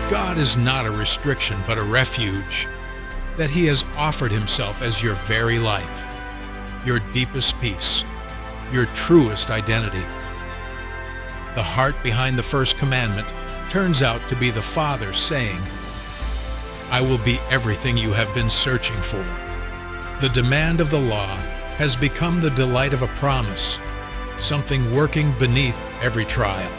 God is not a restriction but a refuge, that He has offered Himself as your very life, your deepest peace, your truest identity. The heart behind the first commandment turns out to be the Father saying, I will be everything you have been searching for. The demand of the law has become the delight of a promise, something working beneath every trial.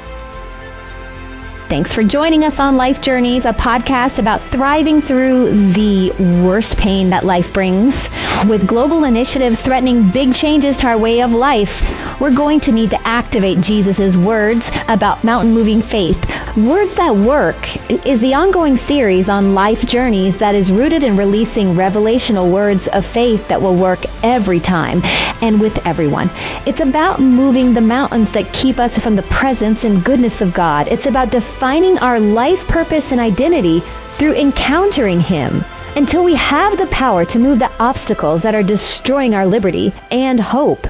Thanks for joining us on Life Journeys, a podcast about thriving through the worst pain that life brings. With global initiatives threatening big changes to our way of life, we're going to need to activate Jesus' words about mountain-moving faith. Words That Work is the ongoing series on Life Journeys that is rooted in releasing revelational words of faith that will work every time and with everyone. It's about moving the mountains that keep us from the presence and goodness of God. It's about defining our life purpose and identity through encountering Him until we have the power to move the obstacles that are destroying our liberty and hope.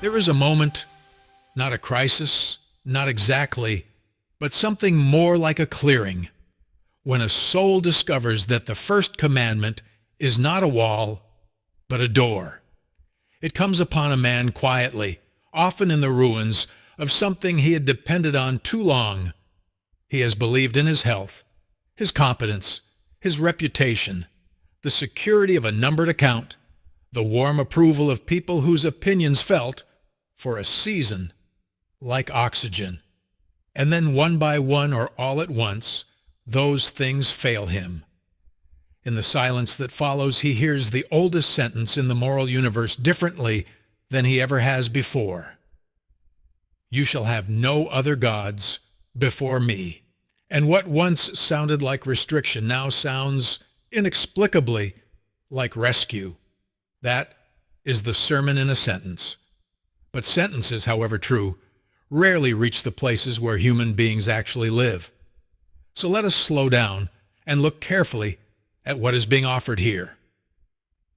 There is a moment, not a crisis, not exactly, but something more like a clearing, when a soul discovers that the first commandment is not a wall, but a door. It comes upon a man quietly, often in the ruins of something he had depended on too long. He has believed in his health, his competence, his reputation, the security of a numbered account, the warm approval of people whose opinions felt, for a season, like oxygen. And then one by one or all at once, those things fail him. In the silence that follows, he hears the oldest sentence in the moral universe differently than he ever has before. You shall have no other gods before me. And what once sounded like restriction now sounds inexplicably like rescue. That is the sermon in a sentence. But sentences, however true, rarely reach the places where human beings actually live. So let us slow down and look carefully at what is being offered here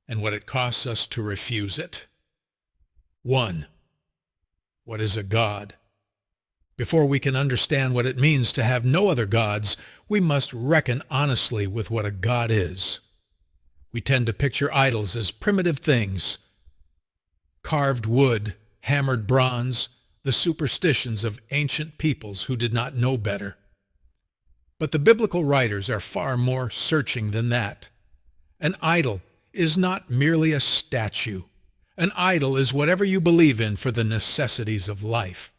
and what it costs us to refuse it. 1. What is a God? Before we can understand what it means to have no other gods, we must reckon honestly with what a God is. We tend to picture idols as primitive things, carved wood, hammered bronze, the superstitions of ancient peoples who did not know better. But the biblical writers are far more searching than that. An idol is not merely a statue. An idol is whatever you believe in for the necessities of life.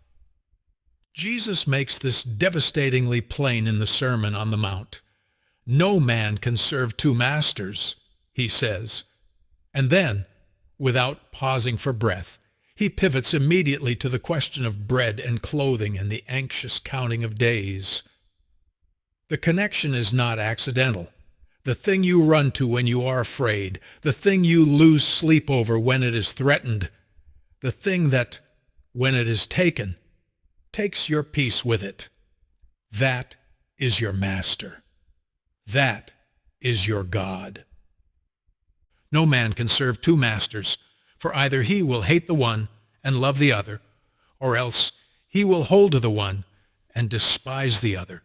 Jesus makes this devastatingly plain in the Sermon on the Mount. No man can serve two masters, he says. And then, without pausing for breath, he pivots immediately to the question of bread and clothing and the anxious counting of days. The connection is not accidental. The thing you run to when you are afraid, the thing you lose sleep over when it is threatened, the thing that, when it is taken, takes your peace with it. That is your master. That is your God. No man can serve two masters, for either he will hate the one and love the other, or else he will hold to the one and despise the other.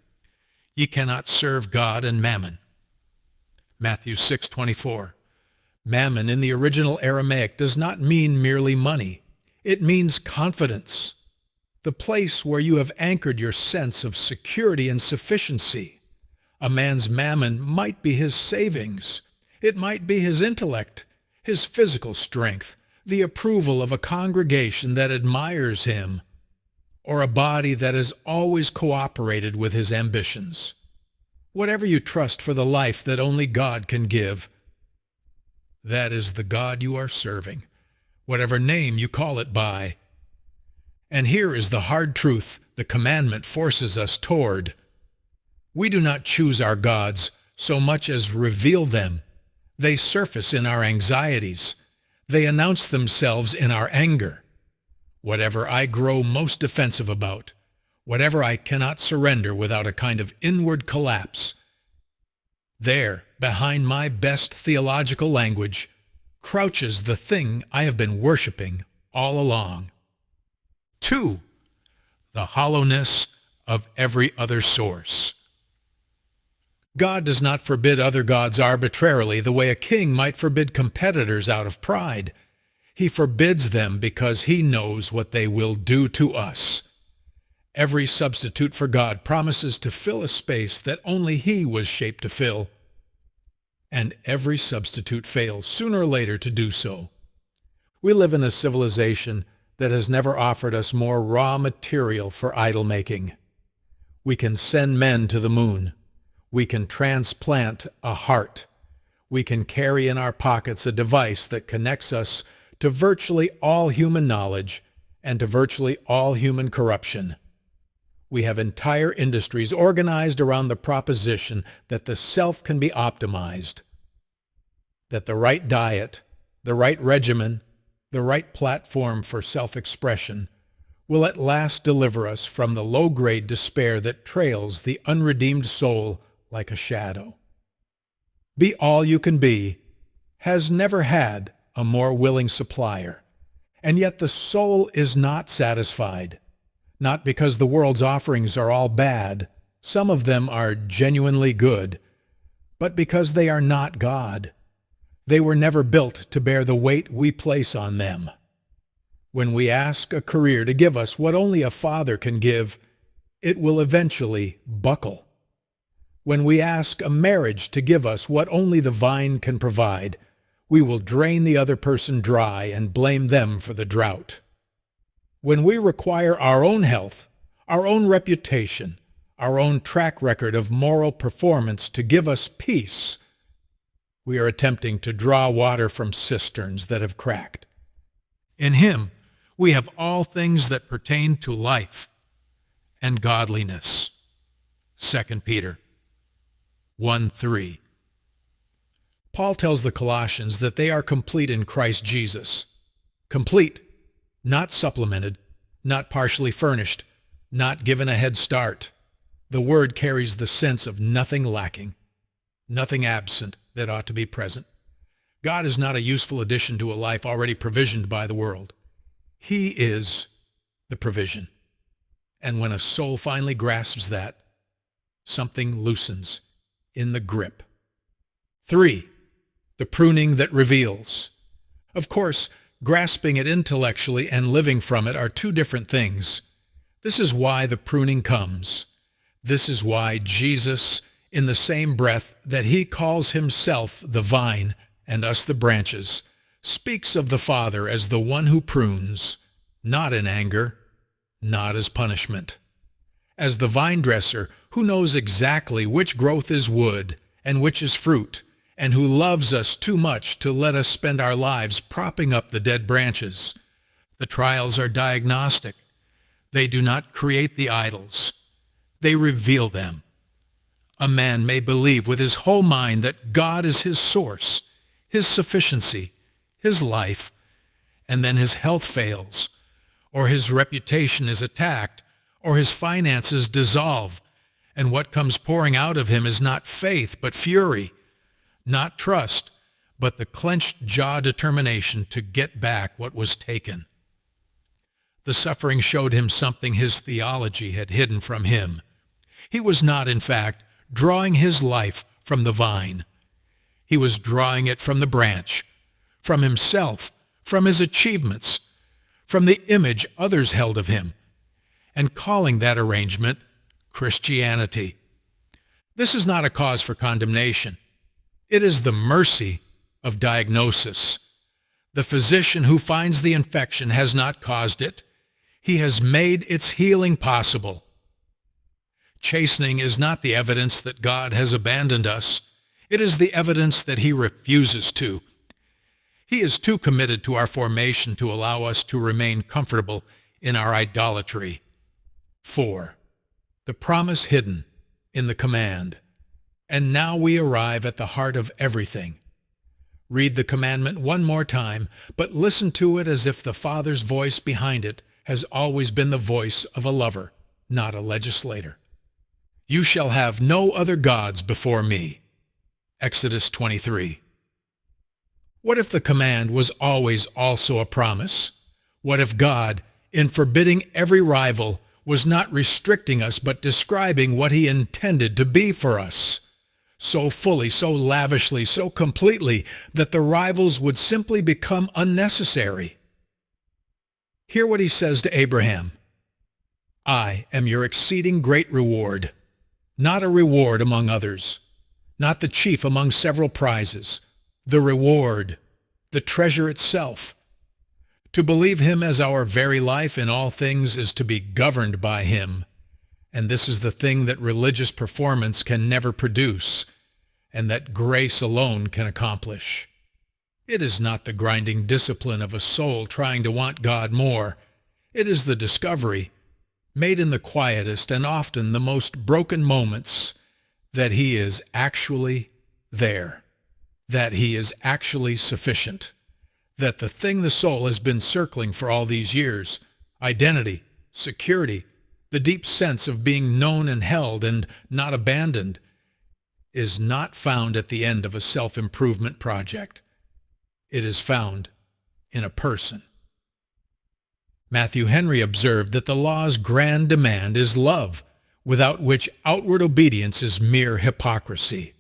Ye cannot serve God and mammon. Matthew 6:24. Mammon in the original Aramaic does not mean merely money. It means confidence, the place where you have anchored your sense of security and sufficiency. A man's mammon might be his savings. It might be his intellect, his physical strength, the approval of a congregation that admires him, or a body that has always cooperated with his ambitions. Whatever you trust for the life that only God can give, that is the God you are serving, whatever name you call it by. And here is the hard truth the commandment forces us toward. We do not choose our gods so much as reveal them. They surface in our anxieties. They announce themselves in our anger. Whatever I grow most defensive about, whatever I cannot surrender without a kind of inward collapse, there, behind my best theological language, crouches the thing I have been worshiping all along. 2. The hollowness of every other source. God does not forbid other gods arbitrarily the way a king might forbid competitors out of pride. He forbids them because he knows what they will do to us. Every substitute for God promises to fill a space that only he was shaped to fill. And every substitute fails sooner or later to do so. We live in a civilization that has never offered us more raw material for idol-making. We can send men to the moon. We can transplant a heart. We can carry in our pockets a device that connects us to virtually all human knowledge and to virtually all human corruption. We have entire industries organized around the proposition that the self can be optimized, that the right diet, the right regimen, the right platform for self-expression will at last deliver us from the low-grade despair that trails the unredeemed soul like a shadow. Be All You Can Be has never had a more willing supplier, and yet the soul is not satisfied, not because the world's offerings are all bad, some of them are genuinely good, but because they are not God. They were never built to bear the weight we place on them. When we ask a career to give us what only a father can give, it will eventually buckle. When we ask a marriage to give us what only the vine can provide, we will drain the other person dry and blame them for the drought. When we require our own health, our own reputation, our own track record of moral performance to give us peace, we are attempting to draw water from cisterns that have cracked. In him, we have all things that pertain to life and godliness. 2 Peter 1:3. Paul tells the Colossians that they are complete in Christ Jesus. Complete, not supplemented, not partially furnished, not given a head start. The word carries the sense of nothing lacking, nothing absent that ought to be present. God is not a useful addition to a life already provisioned by the world. He is the provision. And when a soul finally grasps that, something loosens in the grip. 3. The pruning that reveals. Of course, grasping it intellectually and living from it are two different things. This is why the pruning comes. This is why Jesus, in the same breath that he calls himself the vine and us the branches, speaks of the Father as the one who prunes, not in anger, not as punishment. As the vine dresser who knows exactly which growth is wood and which is fruit, and who loves us too much to let us spend our lives propping up the dead branches. The trials are diagnostic. They do not create the idols. They reveal them. A man may believe with his whole mind that God is his source, his sufficiency, his life, and then his health fails, or his reputation is attacked, or his finances dissolve, and what comes pouring out of him is not faith but fury, not trust, but the clenched jaw determination to get back what was taken. The suffering showed him something his theology had hidden from him. He was not, in fact, drawing his life from the vine. He was drawing it from the branch, from himself, from his achievements, from the image others held of him, and calling that arrangement Christianity. This is not a cause for condemnation. It is the mercy of diagnosis. The physician who finds the infection has not caused it. He has made its healing possible. Chastening is not the evidence that God has abandoned us. It is the evidence that he refuses to. He is too committed to our formation to allow us to remain comfortable in our idolatry. 4. The promise hidden in the command. And now we arrive at the heart of everything. Read the commandment one more time, but listen to it as if the Father's voice behind it has always been the voice of a lover, not a legislator. You shall have no other gods before me. Exodus 23. What if the command was always also a promise? What if God, in forbidding every rival, was not restricting us but describing what he intended to be for us? so fully, so lavishly, so completely that the rivals would simply become unnecessary. Hear what he says to Abraham. I am your exceeding great reward, not a reward among others, not the chief among several prizes, the reward, the treasure itself. To believe him as our very life in all things is to be governed by him, and this is the thing that religious performance can never produce, and that grace alone can accomplish. It is not the grinding discipline of a soul trying to want God more. It is the discovery, made in the quietest and often the most broken moments, that he is actually there, that he is actually sufficient, that the thing the soul has been circling for all these years, identity, security, the deep sense of being known and held and not abandoned, is not found at the end of a self-improvement project. It is found in a person. Matthew Henry observed that the law's grand demand is love, without which outward obedience is mere hypocrisy.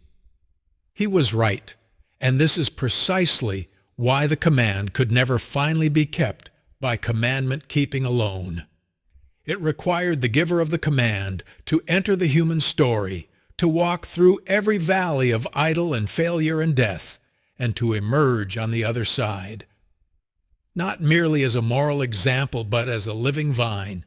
He was right, and this is precisely why the command could never finally be kept by commandment keeping alone. It required the giver of the command to enter the human story, to walk through every valley of idol and failure and death, and to emerge on the other side. Not merely as a moral example, but as a living vine,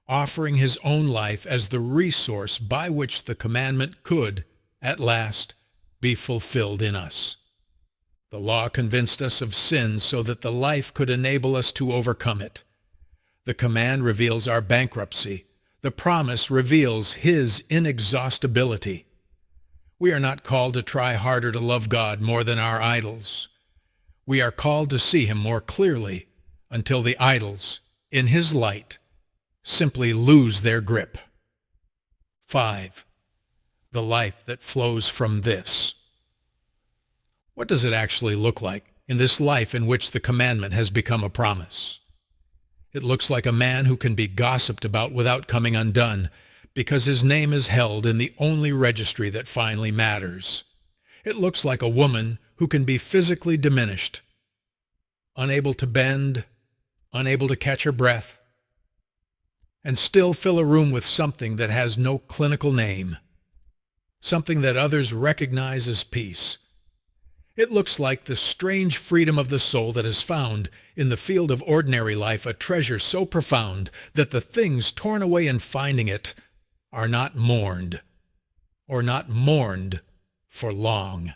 offering his own life as the resource by which the commandment could, at last, be fulfilled in us. The law convinced us of sin so that the life could enable us to overcome it. The command reveals our bankruptcy. The promise reveals his inexhaustibility. We are not called to try harder to love God more than our idols. We are called to see him more clearly until the idols, in his light, simply lose their grip. 5. The life that flows from this. What does it actually look like in this life in which the commandment has become a promise? It looks like a man who can be gossiped about without coming undone, because his name is held in the only registry that finally matters. It looks like a woman who can be physically diminished, unable to bend, unable to catch her breath, and still fill a room with something that has no clinical name, something that others recognize as peace. It looks like the strange freedom of the soul that has found in the field of ordinary life a treasure so profound that the things torn away in finding it are not mourned, or not mourned for long.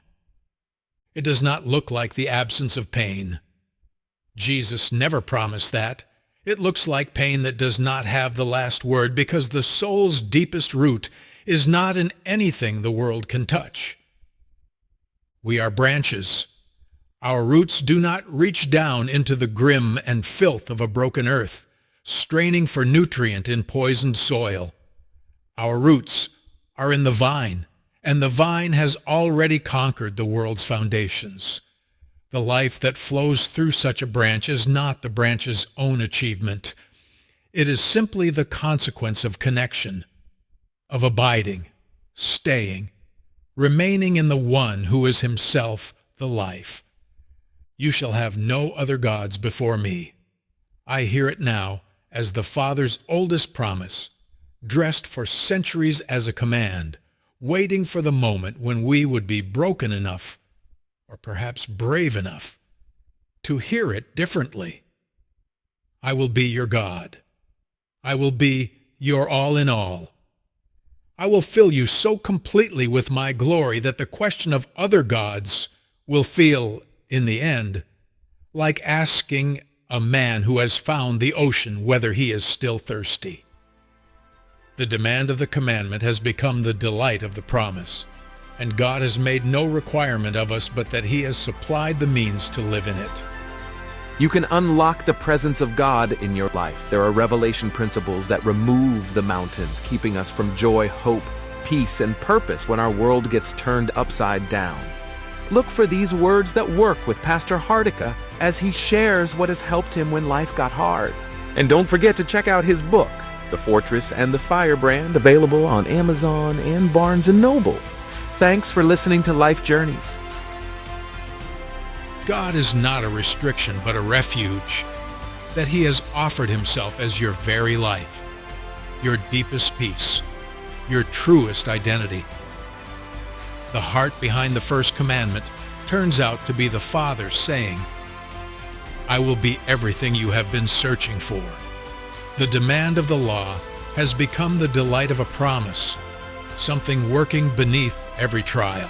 It does not look like the absence of pain. Jesus never promised that. It looks like pain that does not have the last word, because the soul's deepest root is not in anything the world can touch. We are branches. Our roots do not reach down into the grim and filth of a broken earth, straining for nutrient in poisoned soil. Our roots are in the vine, and the vine has already conquered the world's foundations. The life that flows through such a branch is not the branch's own achievement. It is simply the consequence of connection, of abiding, staying, remaining in the one who is himself the life. You shall have no other gods before me. I hear it now as the Father's oldest promise, dressed for centuries as a command, waiting for the moment when we would be broken enough, or perhaps brave enough, to hear it differently. I will be your God. I will be your all in all. I will fill you so completely with my glory that the question of other gods will feel, in the end, like asking a man who has found the ocean whether he is still thirsty. The demand of the commandment has become the delight of the promise, and God has made no requirement of us but that he has supplied the means to live in it. You can unlock the presence of God in your life. There are revelation principles that remove the mountains, keeping us from joy, hope, peace, and purpose when our world gets turned upside down. Look for these words that work with Pastor Hardika as he shares what has helped him when life got hard. And don't forget to check out his book, The Fortress and the Firebrand, available on Amazon and Barnes & Noble. Thanks for listening to Life Journeys. God is not a restriction, but a refuge, that He has offered Himself as your very life, your deepest peace, your truest identity. The heart behind the first commandment turns out to be the Father saying, I will be everything you have been searching for. The demand of the law has become the delight of a promise, something working beneath every trial.